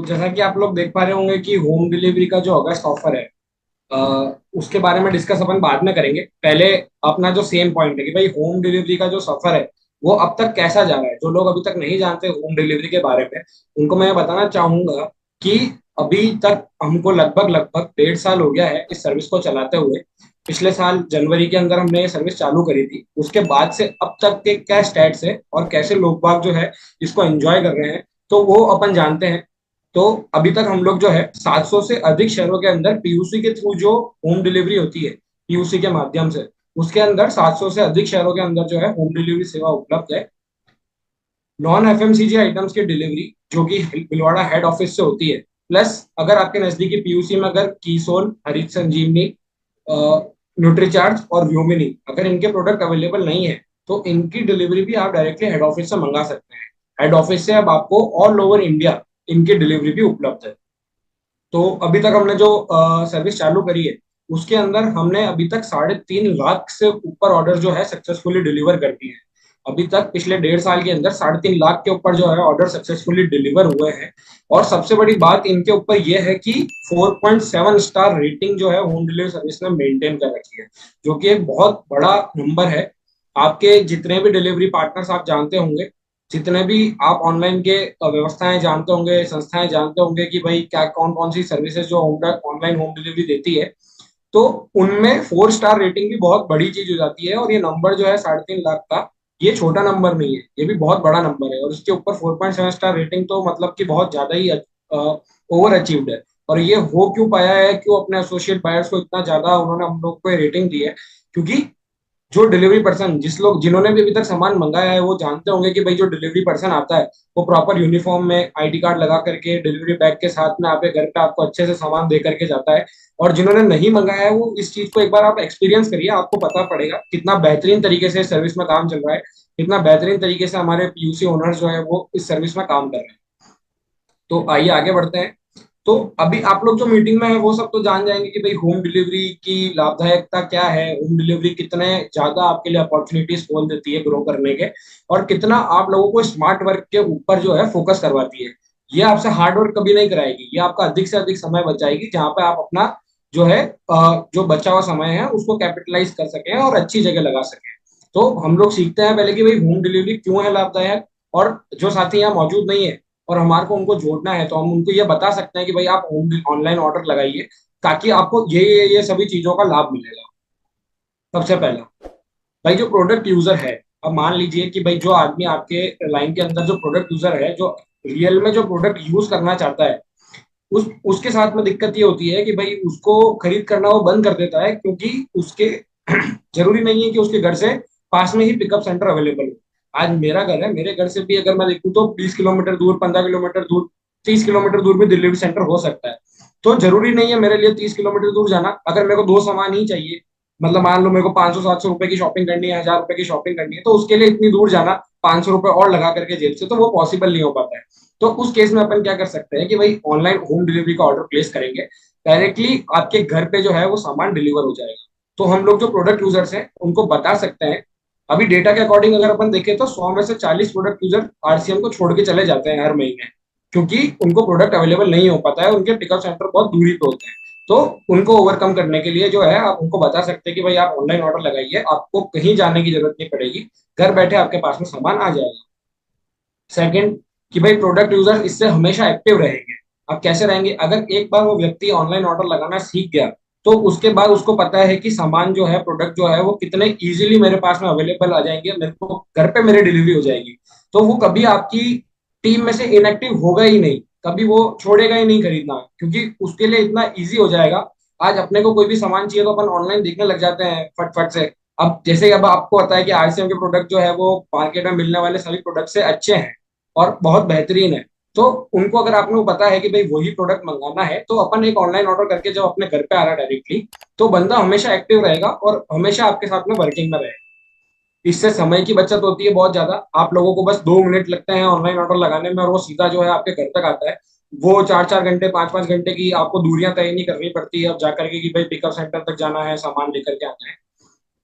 जैसा कि आप लोग देख पा रहे होंगे कि होम डिलीवरी का जो अगस्त ऑफर है, उसके बारे में डिस्कस अपन बाद में करेंगे। पहले अपना जो सेम पॉइंट है कि भाई होम डिलीवरी का जो सफर है वो अब तक कैसा जा रहा है। जो लोग अभी तक नहीं जानते होम डिलीवरी के बारे में, उनको मैं बताना चाहूंगा कि अभी तक हमको लगभग लगभग 1.5 साल हो गया है इस सर्विस को चलाते हुए। पिछले साल जनवरी के अंदर हमने ये सर्विस चालू करी थी। उसके बाद से अब तक के क्या स्टैट्स है और कैसे लोग बाग जो है इसको एंजॉय कर रहे हैं, तो वो अपन जानते हैं। तो अभी तक हम लोग जो है 700 से अधिक शहरों के अंदर पीयूसी के थ्रू जो होम डिलीवरी होती है, पीयूसी के माध्यम से, उसके अंदर 700 से अधिक शहरों के अंदर जो है होम डिलीवरी सेवा उपलब्ध है। नॉन एफएमसीजी आइटम्स की डिलीवरी जो कि भीलवाड़ा हेड ऑफिस से होती है, प्लस अगर आपके नजदीकी पीयूसी में अगर कीसोल, हरित संजीवनी, न्यूट्रीचार्ज और व्योमिनी अगर इनके प्रोडक्ट अवेलेबल नहीं है, तो इनकी डिलीवरी भी आप डायरेक्टली हेड ऑफिस से मंगा सकते हैं। हेड ऑफिस से अब आपको ऑल ओवर इंडिया इनकी डिलीवरी भी उपलब्ध है। तो अभी तक हमने जो सर्विस चालू करी है, उसके अंदर हमने अभी तक 3.5 लाख से ऊपर ऑर्डर जो है सक्सेसफुली डिलीवर कर दिए हैं। अभी तक पिछले 1.5 साल के अंदर 3.5 लाख के ऊपर जो है ऑर्डर सक्सेसफुली डिलीवर हुए हैं। और सबसे बड़ी बात इनके ऊपर यह है कि 4.7 स्टार रेटिंग जो है होम डिलीवरी सर्विस ने मेंटेन कर रखी है, जो कि एक बहुत बड़ा नंबर है। आपके जितने भी डिलीवरी पार्टनर्स आप जानते होंगे, जितने भी आप ऑनलाइन के व्यवस्थाएं जानते होंगे, संस्थाएं जानते होंगे कि भाई क्या कौन कौन सी सर्विसेज जो ऑनलाइन होम डिलीवरी देती है, तो उनमें 4 स्टार रेटिंग भी बहुत बड़ी चीज हो जाती है। और ये नंबर जो है 3.5 लाख का, ये छोटा नंबर नहीं है, ये भी बहुत बड़ा नंबर है। और इसके ऊपर 4.7 स्टार रेटिंग तो मतलब कि बहुत ज्यादा ही ओवर अचीव्ड है। और ये हो क्यों पाया है, क्यों अपने एसोसिएट बायर्स को इतना ज्यादा उन्होंने हम लोग को रेटिंग दी है? क्योंकि जो डिलीवरी पर्सन, जिन्होंने भी अभी तक सामान मंगाया है, वो जानते होंगे कि भाई जो डिलीवरी पर्सन आता है वो प्रॉपर यूनिफॉर्म में आईडी कार्ड लगा करके डिलीवरी बैग के साथ में आपके घर पे आपको अच्छे से सामान दे करके जाता है। और जिन्होंने नहीं मंगाया है वो इस चीज को एक बार आप एक्सपीरियंस करिए, आपको पता पड़ेगा कितना बेहतरीन तरीके से सर्विस में काम चल रहा है, कितना बेहतरीन तरीके से हमारे पीयूसी ओनर्स जो है वो इस सर्विस में काम कर रहे हैं। तो आइए आगे बढ़ते हैं। तो अभी आप लोग जो मीटिंग में है वो सब तो जान जाएंगे कि भाई होम डिलीवरी की लाभदायकता क्या है, होम डिलीवरी कितने ज्यादा आपके लिए अपॉर्चुनिटीज खोल देती है ग्रो करने के, और कितना आप लोगों को स्मार्ट वर्क के ऊपर जो है फोकस करवाती है। ये आपसे हार्ड वर्क कभी नहीं कराएगी, ये आपका अधिक से अधिक समय बचाएगी, जहां पे आप अपना जो है जो बचा हुआ समय है उसको कैपिटलाइज कर सकें और अच्छी जगह लगा सकें। तो हम लोग सीखते हैं पहले कि भाई होम डिलीवरी क्यों है लाभदायक। और जो साथी यहाँ मौजूद नहीं है और हमारे को उनको जोड़ना है, तो हम उनको ये बता सकते हैं कि भाई आप ऑनलाइन ऑर्डर लगाइए, ताकि आपको ये सभी चीजों का लाभ मिलेगा। सबसे पहला, भाई जो प्रोडक्ट यूजर है, अब मान लीजिए कि भाई जो आदमी आपके लाइन के अंदर जो प्रोडक्ट यूजर है, जो रियल में जो प्रोडक्ट यूज करना चाहता है, उस उसके साथ में दिक्कत ये होती है कि भाई उसको खरीद करना वो बंद कर देता है, क्योंकि उसके जरूरी नहीं है कि उसके घर से पास में ही पिकअप सेंटर अवेलेबल हो। आज मेरा घर है, मेरे घर से भी अगर मैं देखूँ तो 20 किलोमीटर दूर, 15 किलोमीटर दूर, 30 किलोमीटर दूर भी डिलीवरी सेंटर हो सकता है। तो जरूरी नहीं है मेरे लिए 30 किलोमीटर दूर जाना। अगर मेरे को दो सामान ही चाहिए, मतलब मान लो मेरे को 500-700 रुपए की शॉपिंग करनी है, 1000 रुपए की शॉपिंग करनी है, तो उसके लिए इतनी दूर जाना 500 रुपए और लगा करके जेब से, तो वो पॉसिबल नहीं हो पाता है। तो उस केस में अपन क्या कर सकते हैं कि भाई ऑनलाइन होम डिलीवरी का ऑर्डर प्लेस करेंगे, डायरेक्टली आपके घर पे जो है वो सामान डिलीवर हो जाएगा। तो हम लोग जो प्रोडक्ट यूजर्स हैं उनको बता सकते हैं, अभी डेटा के अकॉर्डिंग अगर अपन देखें तो 100 में से 40 प्रोडक्ट यूजर आरसीएम को छोड़ के चले जाते हैं हर महीने, क्योंकि उनको प्रोडक्ट अवेलेबल नहीं हो पाता है, उनके पिकअप सेंटर बहुत दूरी पे होते हैं। तो उनको ओवरकम करने के लिए जो है आप उनको बता सकते हैं कि भाई आप ऑनलाइन ऑर्डर लगाइए, आपको कहीं जाने की जरूरत नहीं पड़ेगी, घर बैठे आपके पास में सामान आ जाएगा। सेकंड, कि भाई प्रोडक्ट यूजर इससे हमेशा एक्टिव रहेंगे। अब कैसे रहेंगे? अगर एक बार वो व्यक्ति ऑनलाइन ऑर्डर लगाना सीख गया, तो उसके बाद उसको पता है कि सामान जो है, प्रोडक्ट जो है वो कितने इजीली मेरे पास में अवेलेबल आ जाएंगे, मेरे को घर पे मेरे डिलीवरी हो जाएगी। तो वो कभी आपकी टीम में से इनएक्टिव होगा ही नहीं, कभी वो छोड़ेगा ही नहीं खरीदना, क्योंकि उसके लिए इतना ईजी हो जाएगा। आज अपने को कोई भी सामान चाहिए तो अपन ऑनलाइन देखने लग जाते हैं फटफट से। अब जैसे अब आपको पता है कि आरसीएम के प्रोडक्ट जो है वो मार्केट में मिलने वाले सभी प्रोडक्ट से अच्छे हैं और बहुत बेहतरीन है। तो उनको अगर आपने को पता है कि भाई वही प्रोडक्ट मंगाना है, तो अपन एक ऑनलाइन ऑर्डर करके जब अपने घर पे आ रहा है डायरेक्टली, तो बंदा हमेशा एक्टिव रहेगा और हमेशा आपके साथ में वर्किंग में रहेगा। इससे समय की बचत होती है बहुत ज्यादा। आप लोगों को बस 2 मिनट लगते हैं ऑनलाइन ऑर्डर लगाने में और वो सीधा जो है आपके घर तक आता है। वो 4-4 घंटे, 5-5 घंटे की आपको दूरियां तय नहीं करनी पड़ती है अब जाकर के कि भाई पिकअप सेंटर तक जाना है, सामान लेकर के आना है।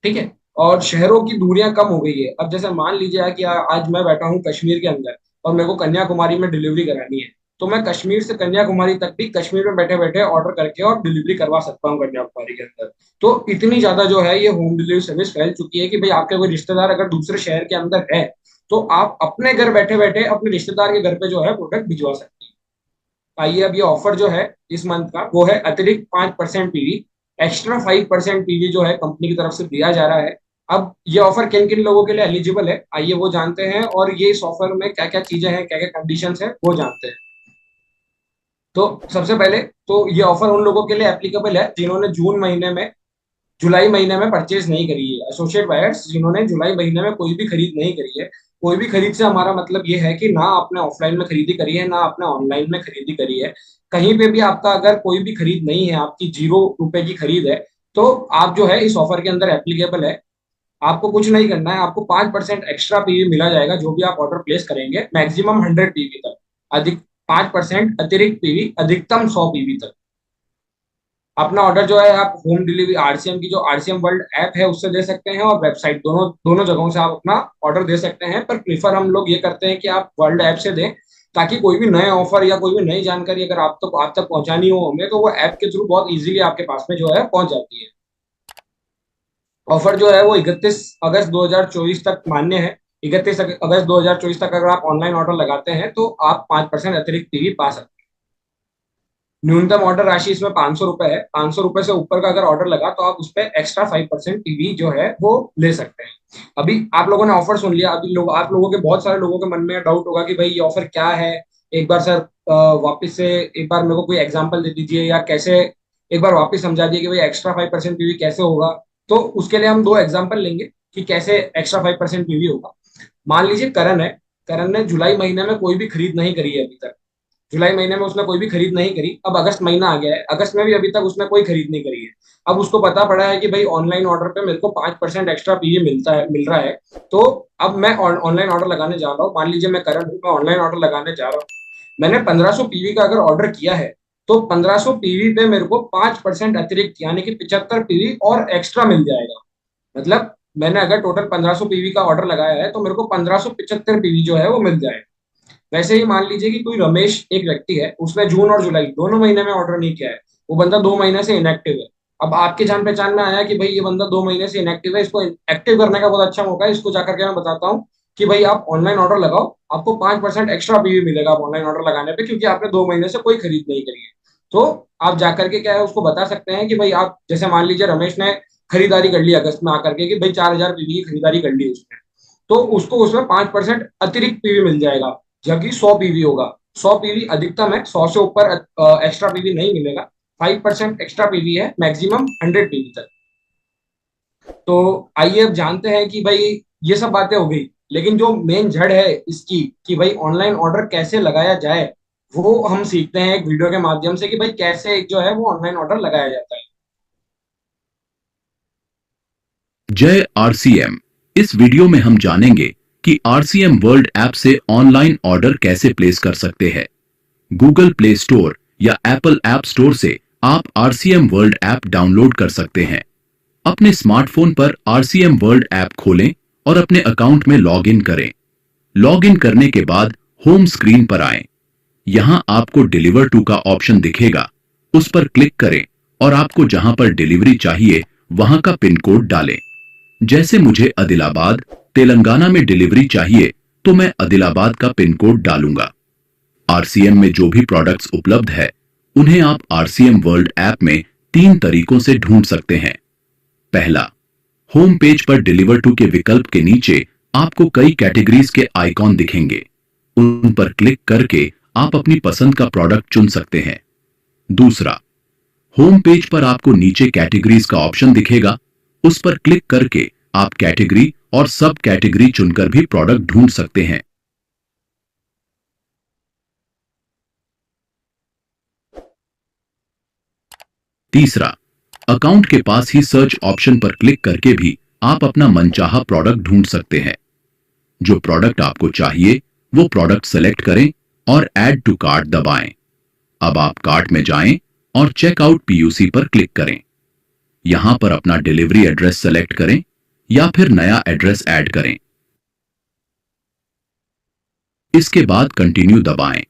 ठीक है। और शहरों की दूरियां कम हो गई है। अब जैसे मान लीजिए कि आज मैं बैठा हूँ कश्मीर के अंदर और मेरे को कन्याकुमारी में डिलीवरी करानी है, तो मैं कश्मीर से कन्याकुमारी तक भी कश्मीर में बैठे बैठे ऑर्डर करके और डिलीवरी करवा सकता हूँ कन्याकुमारी के अंदर। तो इतनी ज्यादा जो है ये होम डिलीवरी सर्विस फैल चुकी है कि भाई आपके कोई रिश्तेदार अगर दूसरे शहर के अंदर है तो आप अपने घर बैठे बैठे अपने रिश्तेदार के घर पे जो है प्रोडक्ट भिजवा सकते हैं। आइए अब ये ऑफर जो है इस मंथ का वो है अतिरिक्त 5% पीवी, एक्स्ट्रा 5% पीवी जो है कंपनी की तरफ से दिया जा रहा है। अब ये ऑफर किन किन लोगों के लिए एलिजिबल है आइए वो जानते हैं, और ये इस ऑफर में क्या क्या चीजें हैं, क्या क्या कंडीशंस है वो जानते हैं। तो सबसे पहले तो ये ऑफर उन लोगों के लिए एप्लीकेबल है जिन्होंने जुलाई महीने में परचेज नहीं करी है, एसोसिएट बायर्स जिन्होंने जुलाई महीने में कोई भी खरीद नहीं करी है। कोई भी खरीद से हमारा मतलब ये है कि ना आपने ऑफलाइन में खरीदी करी है ना आपने ऑनलाइन में खरीदी करी है। कहीं पे भी आपका अगर कोई भी खरीद नहीं है, आपकी 0 रुपए की खरीद है, तो आप जो है इस ऑफर के अंदर एप्लीकेबल है। आपको कुछ नहीं करना है, आपको 5% एक्स्ट्रा पीवी मिला जाएगा जो भी आप ऑर्डर प्लेस करेंगे, मैक्सिमम 100 पीवी तक। अधिक 5% अतिरिक्त पीवी, अधिकतम 100 पीवी तक। अपना ऑर्डर जो है आप होम डिलीवरी आरसीएम की जो आरसीएम वर्ल्ड ऐप है उससे दे सकते हैं, और वेबसाइट दोनों दोनों जगहों से आप अपना ऑर्डर दे सकते हैं। पर प्रीफर हम लोग ये करते हैं कि आप वर्ल्ड ऐप से दें, ताकि कोई भी नए ऑफर या कोई भी नई जानकारी अगर आप तक पहुंचानी हो हमें, तो वो ऐप के थ्रू बहुत इजीली आपके पास में जो है पहुंच जाती है। ऑफर जो है वो 31 अगस्त 2024 तक मान्य है। 31 अगस्त 2024 तक अगर आप ऑनलाइन ऑर्डर लगाते हैं तो आप 5% अतिरिक्त टीवी पा सकते हैं। न्यूनतम ऑर्डर राशि इसमें 500 रुपए है। 500 रुपए से ऊपर का अगर ऑर्डर लगा तो आप उस पर एक्स्ट्रा 5% टीवी जो है वो ले सकते हैं। अभी आप लोगों ने ऑफर सुन लिया, अभी आप लोगों के बहुत सारे लोगों के मन में डाउट होगा कि भाई ये ऑफर क्या है। एक बार सर वापस से एक बार मेरे को कोई एग्जांपल दे दीजिए, या कैसे एक बार वापस समझा दिए कि भाई एक्स्ट्रा 5% पीवी कैसे होगा। तो उसके लिए हम दो एग्जांपल लेंगे कि कैसे एक्स्ट्रा 5% पीवी होगा। मान लीजिए करण है। करण ने जुलाई महीने में कोई भी खरीद नहीं करी है अभी तक। जुलाई महीने में उसने कोई भी खरीद नहीं करी, अब अगस्त महीना आ गया है, अगस्त में भी अभी तक उसने कोई खरीद नहीं करी है। अब उसको पता पड़ा है कि भाई ऑनलाइन ऑर्डर पे मेरे को 5% एक्स्ट्रा पीवी मिल रहा है। तो अब मैं ऑनलाइन ऑर्डर लगाने जा रहा हूँ, मान लीजिए मैं करण हूँ, मैं ऑनलाइन ऑर्डर लगाने जा रहा हूँ। मैंने 1500 पीवी का अगर ऑर्डर किया है, तो 1500 पीवी पे मेरे को 5% अतिरिक्त यानी कि 75 पीवी और एक्स्ट्रा मिल जाएगा। मतलब मैंने अगर टोटल 1500 पीवी का ऑर्डर लगाया है तो मेरे को 1575 पीवी जो है वो मिल जाएगा। वैसे ही मान लीजिए कि कोई रमेश एक व्यक्ति है, उसने जून और जुलाई दोनों महीने में ऑर्डर नहीं किया है, वो बंदा 2 महीने से इनएक्टिव है। अब आपके जान पहचान में आया कि भाई ये बंदा 2 महीने से इनएक्टिव है, इसको एक्टिव करने का बहुत अच्छा मौका है, इसको जाकर के मैं बताता हूँ कि भाई आप ऑनलाइन ऑर्डर लगाओ, आपको 5% एक्स्ट्रा पीवी मिलेगा आप ऑनलाइन ऑर्डर लगाने पे, क्योंकि आपने 2 महीने से कोई खरीद नहीं करी है। तो आप जाकर के क्या है उसको बता सकते हैं कि भाई आप जैसे मान लीजिए रमेश ने खरीदारी कर ली अगस्त में आकर के कि भाई 4000 पीवी की खरीदारी कर ली उसने, तो उसको उसमें 5% अतिरिक्त पीवी मिल जाएगा, जबकि 100 पीवी होगा। 100 पीवी अधिकतम है, 100 से ऊपर एक्स्ट्रा पीवी नहीं मिलेगा। 5% एक्स्ट्रा पीवी है, मैक्सिमम 100 पीवी तक। तो आइए अब जानते हैं कि भाई ये सब बातें हो गई, लेकिन जो मेन जड़ है इसकी कि भाई ऑनलाइन ऑर्डर कैसे लगाया जाए, वो हम सीखते हैं एक वीडियो के माध्यम से कि भाई कैसे एक जो है वो ऑनलाइन ऑर्डर लगाया जाता है। जय आरसीएम। इस वीडियो में हम जानेंगे कि आरसीएम वर्ल्ड ऐप से ऑनलाइन ऑर्डर कैसे प्लेस कर सकते हैं। गूगल प्ले स्टोर या एप्पल ऐप स्टोर से आप आरसीएम वर्ल्ड ऐप डाउनलोड कर सकते हैं। अपने स्मार्टफोन पर आरसीएम वर्ल्ड ऐप खोलें और अपने अकाउंट में लॉग इन करें। लॉग इन करने के बाद होम स्क्रीन पर आएं। यहां आपको डिलीवर टू का ऑप्शन दिखेगा, उस पर क्लिक करें और आपको जहां पर डिलीवरी चाहिए वहां का पिन कोड डालें। जैसे मुझे आदिलाबाद तेलंगाना में डिलीवरी चाहिए, तो मैं आदिलाबाद का पिन कोड डालूंगा। आरसीएम में जो भी प्रोडक्ट्स उपलब्ध है उन्हें आप आरसीएम वर्ल्ड ऐप में 3 तरीकों से ढूंढ सकते हैं। पहला, होम पेज पर डिलीवर टू के विकल्प के नीचे आपको कई कैटेगरीज के आइकॉन दिखेंगे। उन पर क्लिक करके आप अपनी पसंद का प्रोडक्ट चुन सकते हैं। दूसरा, होम पेज पर आपको नीचे कैटेगरीज का ऑप्शन दिखेगा, उस पर क्लिक करके आप कैटेगरी और सब कैटेगरी चुनकर भी प्रोडक्ट ढूंढ सकते हैं। तीसरा, अकाउंट के पास ही सर्च ऑप्शन पर क्लिक करके भी आप अपना मनचाहा प्रोडक्ट ढूंढ सकते हैं। जो प्रोडक्ट आपको चाहिए वो प्रोडक्ट सेलेक्ट करें और ऐड टू कार्ट दबाएं। अब आप कार्ट में जाएं और चेकआउट पीयूसी पर क्लिक करें। यहां पर अपना डिलीवरी एड्रेस सेलेक्ट करें या फिर नया एड्रेस ऐड करें। इसके बाद कंटिन्यू दबाएं।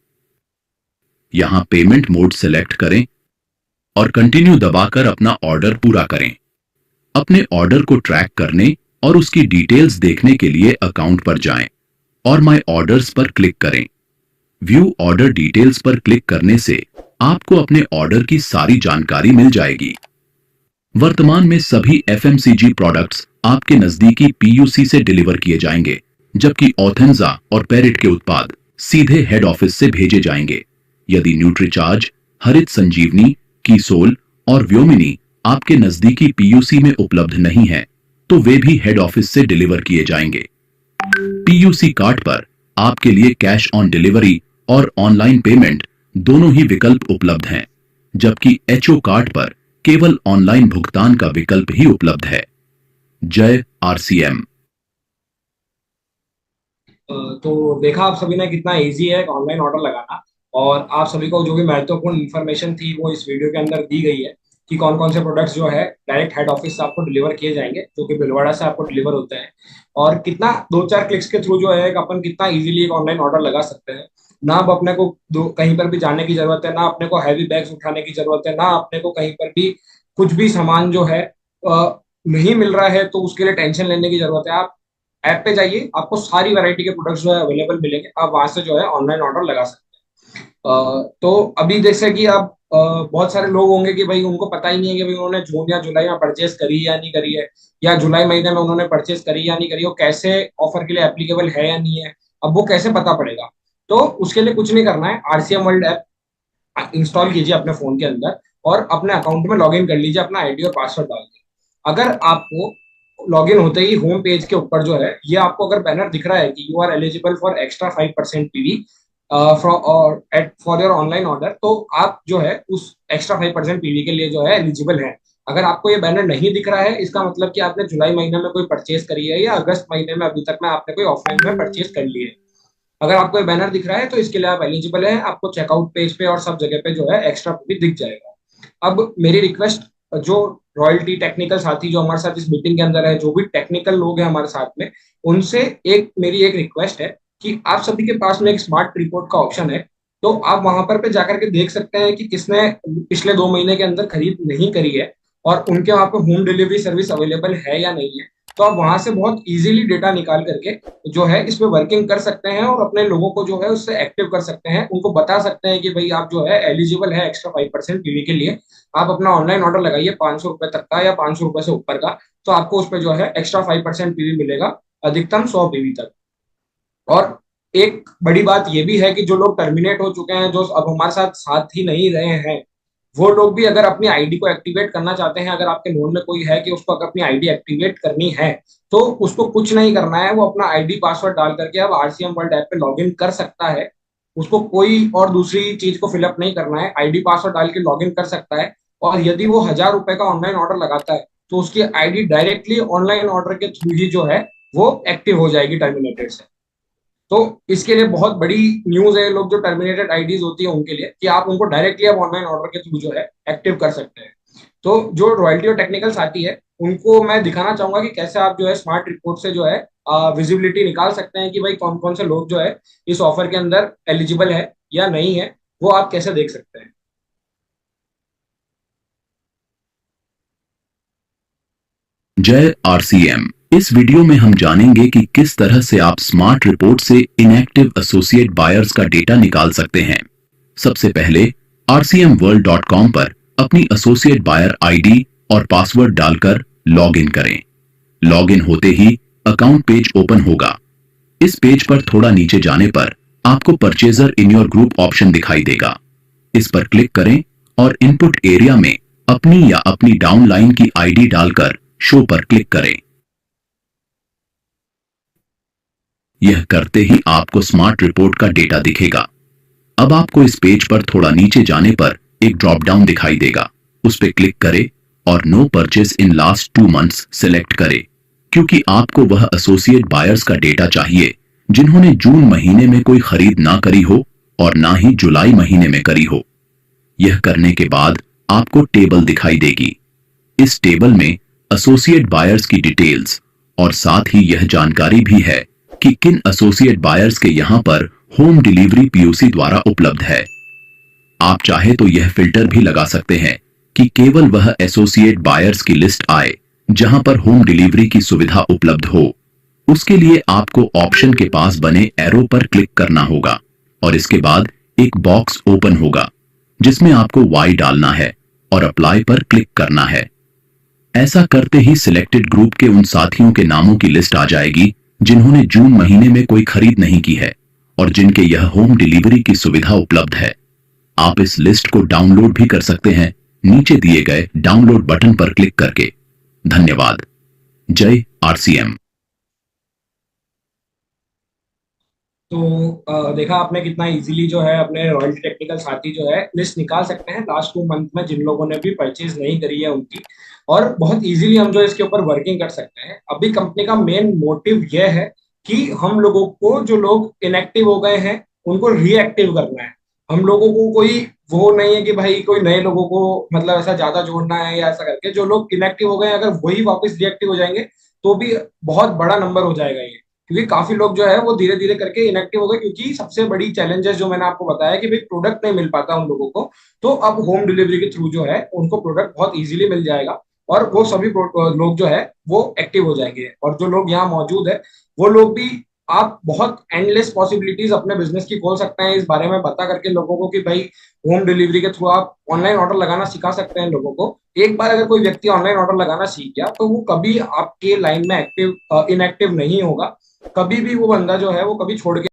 यहां पेमेंट मोड सेलेक्ट करें और कंटिन्यू दबाकर अपना ऑर्डर पूरा करें। अपने ऑर्डर को ट्रैक करने और उसकी डिटेल्स देखने के लिए अकाउंट पर जाएं और माय ऑर्डर्स पर क्लिक करें। व्यू ऑर्डर डिटेल्स पर क्लिक करने से आपको अपने ऑर्डर की सारी जानकारी मिल जाएगी। वर्तमान में सभी एफएमसीजी प्रोडक्ट्स आपके नजदीकी पीयूसी से डिलीवर किए जाएंगे, जबकि ऑथेंजा और पेरिट के उत्पाद सीधे हेड ऑफिस से भेजे जाएंगे। यदि न्यूट्रीचार्ज, हरित संजीवनी, कीसोल और व्योमिनी आपके नजदीकी पीयूसी में उपलब्ध नहीं है, तो वे भी हेड ऑफिस से डिलीवर किए जाएंगे। पीयूसी कार्ड पर आपके लिए कैश ऑन डिलीवरी और ऑनलाइन पेमेंट दोनों ही विकल्प उपलब्ध हैं, जबकि एचओ कार्ड पर केवल ऑनलाइन भुगतान का विकल्प ही उपलब्ध है। जय आरसीएम। तो देखा आप सभी ने कितना इजी है ऑनलाइन ऑर्डर लगाना, और आप सभी को जो भी महत्वपूर्ण इन्फॉर्मेशन थी वो इस वीडियो के अंदर दी गई है कि कौन कौन से प्रोडक्ट्स जो है डायरेक्ट हेड ऑफिस से आपको डिलीवर किए जाएंगे, जो कि भिलवाड़ा से आपको डिलीवर होते हैं, और कितना 2-4 क्लिक्स के थ्रू जो है अपन कितना इजीली एक ऑनलाइन ऑर्डर लगा सकते हैं। ना अब अपने को कहीं पर भी जाने की जरूरत है, ना अपने को हैवी बैग्स उठाने की जरूरत है, ना अपने को कहीं पर भी कुछ भी सामान जो है नहीं मिल रहा है तो उसके लिए टेंशन लेने की जरूरत है। आप ऐप पे जाइए, आपको सारी वैरायटी के प्रोडक्ट्स जो है अवेलेबल मिलेंगे, आप वहां से जो है ऑनलाइन ऑर्डर लगा सकते हैं। तो अभी जैसे कि आप बहुत सारे लोग होंगे कि भाई उनको पता ही नहीं है कि भाई उन्होंने जून या जुलाई में परचेस करी या नहीं करी है, या जुलाई महीने में उन्होंने परचेस करी या नहीं करी, वो कैसे ऑफर के लिए एप्लीकेबल है या नहीं है, अब वो कैसे पता पड़ेगा। तो उसके लिए कुछ नहीं करना है, आरसीएम वर्ल्ड ऐप इंस्टॉल कीजिए अपने फोन के अंदर और अपने अकाउंट में लॉग इन कर लीजिए अपना आईडी और पासवर्ड डाल के। अगर आपको लॉगिन होते ही होम पेज के ऊपर जो है ये आपको अगर बैनर दिख रहा है कि you are eligible for extra 5% PV for your online order, तो आप जो है उस एक्स्ट्रा 5% पीवी के लिए जो है एलिजिबल है। अगर आपको ये बैनर नहीं दिख रहा है, इसका मतलब कि आपने जुलाई महीने में कोई परचेज करी है या अगस्त महीने में अभी तक में आपने कोई ऑफलाइन में परचेज कर ली है। अगर आपको ये बैनर दिख रहा है तो इसके लिए आप एलिजिबल है, आपको चेकआउट पेज पे और सब जगह पे जो है एक्स्ट्रा पीवी दिख जाएगा। अब मेरी रिक्वेस्ट, जो रॉयल्टी टेक्निकल साथी जो हमारे साथ इस मीटिंग के अंदर है, जो भी टेक्निकल लोग हैं हमारे साथ में, उनसे मेरी एक रिक्वेस्ट है कि आप सभी के पास में एक स्मार्ट रिपोर्ट का ऑप्शन है, तो आप वहां पर पे जाकर के देख सकते हैं कि किसने पिछले 2 महीने के अंदर खरीद नहीं करी है और उनके वहां पे होम डिलीवरी सर्विस अवेलेबल है या नहीं है। तो आप वहां से बहुत इजीली डेटा निकाल करके जो है इस पे वर्किंग कर सकते हैं और अपने लोगों को जो है उससे एक्टिव कर सकते हैं, उनको बता सकते हैं कि भाई आप जो है एलिजिबल है एक्स्ट्रा 5% पीवी के लिए। आप अपना ऑनलाइन ऑर्डर लगाइए 500 रुपए तक का या 500 रुपए से ऊपर का, तो आपको उस पर जो है एक्स्ट्रा 5% पीवी मिलेगा, अधिकतम 100 पीवी तक। और एक बड़ी बात ये भी है कि जो लोग टर्मिनेट हो चुके हैं, जो अब हमारे साथ साथ ही नहीं रहे हैं, वो लोग भी अगर अपनी आईडी को एक्टिवेट करना चाहते हैं, अगर आपके नोन में कोई है कि उसको अगर अपनी आईडी एक्टिवेट करनी है, तो उसको कुछ नहीं करना है, वो अपना आईडी पासवर्ड डाल करके अब आरसीएम वर्ल्ड ऐप पे लॉग इन कर सकता है। उसको कोई और दूसरी चीज को फिलअप नहीं करना है, आईडी पासवर्ड डाल के लॉग इन कर सकता है। और यदि वो 1,000 रुपए का ऑनलाइन ऑर्डर लगाता है तो उसकी आईडी डायरेक्टली ऑनलाइन ऑर्डर के थ्रू ही जो है वो एक्टिव हो जाएगी टर्मिनेटेड से। तो इसके लिए बहुत बड़ी न्यूज है, लोग जो टर्मिनेटेड आईडीज होती है उनके लिए, कि आप उनको डायरेक्टली आप ऑनलाइन ऑर्डर के थ्रू जो है एक्टिव कर सकते हैं। तो जो रॉयल्टी और टेक्निकल साथी है उनको मैं दिखाना चाहूंगा कि कैसे आप जो है स्मार्ट रिपोर्ट से जो है विजिबिलिटी निकाल सकते हैं कि भाई कौन कौन से लोग जो है इस ऑफर के अंदर एलिजिबल है या नहीं है, वो आप कैसे देख सकते हैं। जय आरसीएम। इस वीडियो में हम जानेंगे कि किस तरह से आप स्मार्ट रिपोर्ट से इनएक्टिव एसोसिएट बायर्स का डेटा निकाल सकते हैं। सबसे पहले rcmworld.com पर अपनी एसोसिएट बायर आईडी और पासवर्ड डालकर लॉग इन करें। लॉग इन होते ही अकाउंट पेज ओपन होगा। इस पेज पर थोड़ा नीचे जाने पर आपको purchaser in your group option दिखाई देगा। इस पर क्लिक करें और इनपुट एरिया में अपनी या अपनी डाउनलाइन की आईडी डालकर शो पर क्लिक करें। यह करते ही आपको स्मार्ट रिपोर्ट का डेटा दिखेगा। अब आपको इस पेज पर थोड़ा नीचे जाने पर एक ड्रॉप डाउन दिखाई देगा, उस पर क्लिक करें और no purchase in last 2 months select करें, क्योंकि आपको वह एसोसिएट बायर्स का डेटा चाहिए जिन्होंने जून महीने में कोई खरीद ना करी हो और ना ही जुलाई महीने में करी हो। यह करने के बाद आपको टेबल दिखाई देगी। इस टेबल में एसोसिएट बायर्स की डिटेल्स और साथ ही यह जानकारी भी है कि किन एसोसिएट बायर्स के यहां पर होम डिलीवरी पीयूसी द्वारा उपलब्ध है। आप चाहे तो यह फिल्टर भी लगा सकते हैं कि केवल वह एसोसिएट बायर्स की लिस्ट आए जहां पर होम डिलीवरी की सुविधा उपलब्ध हो। उसके लिए आपको ऑप्शन के पास बने एरो पर क्लिक करना होगा और इसके बाद एक बॉक्स ओपन होगा जिसमें आपको वाई डालना है और अप्लाई पर क्लिक करना है। ऐसा करते ही सिलेक्टेड ग्रुप के उन साथियों के नामों की लिस्ट आ जाएगी जिन्होंने जून महीने में कोई खरीद नहीं की है और जिनके यह होम डिलीवरी की सुविधा उपलब्ध है। आप इस लिस्ट को डाउनलोड भी कर सकते हैं नीचे दिए गए डाउनलोड बटन पर क्लिक करके। धन्यवाद। जय आरसीएम। तो देखा आपने कितना इजीली जो है अपने रॉयल्टी टेक्निकल साथी जो है लिस्ट निकाल सकते हैं लास्ट 2 मंथ में जिन लोगों ने भी परचेज नहीं करी है उनकी। और बहुत इजीली हम जो इसके ऊपर वर्किंग कर सकते हैं। अभी कंपनी का मेन मोटिव यह है कि हम लोगों को, जो लोग इनएक्टिव हो गए हैं, उनको रीएक्टिव करना है। हम लोगों को कोई वो नहीं है कि भाई कोई नए लोगों को मतलब ऐसा ज्यादा जोड़ना है या ऐसा करके। जो लोग इनएक्टिव हो गए हैं अगर वही वापस रीएक्टिव हो जाएंगे तो भी बहुत बड़ा नंबर हो जाएगा ये। क्योंकि काफी लोग जो है वो धीरे धीरे करके इनएक्टिव हो गए, क्योंकि सबसे बड़ी चैलेंजेस जो मैंने आपको बताया कि भाई प्रोडक्ट नहीं मिल पाता उन लोगों को। तो अब होम डिलीवरी के थ्रू जो है उनको प्रोडक्ट बहुत इजीली मिल जाएगा और वो सभी लोग जो है वो एक्टिव हो जाएंगे। और जो लोग यहाँ मौजूद है वो लोग भी, आप बहुत एंडलेस पॉसिबिलिटीज अपने बिजनेस की खोल सकते हैं इस बारे में बता करके लोगों को कि भाई होम डिलीवरी के थ्रू आप ऑनलाइन ऑर्डर लगाना सिखा सकते हैं लोगों को। एक बार अगर कोई व्यक्ति ऑनलाइन ऑर्डर लगाना सीख गया तो वो कभी आपके लाइन में एक्टिव इनएक्टिव नहीं होगा। कभी भी वो बंदा जो है वो कभी छोड़ के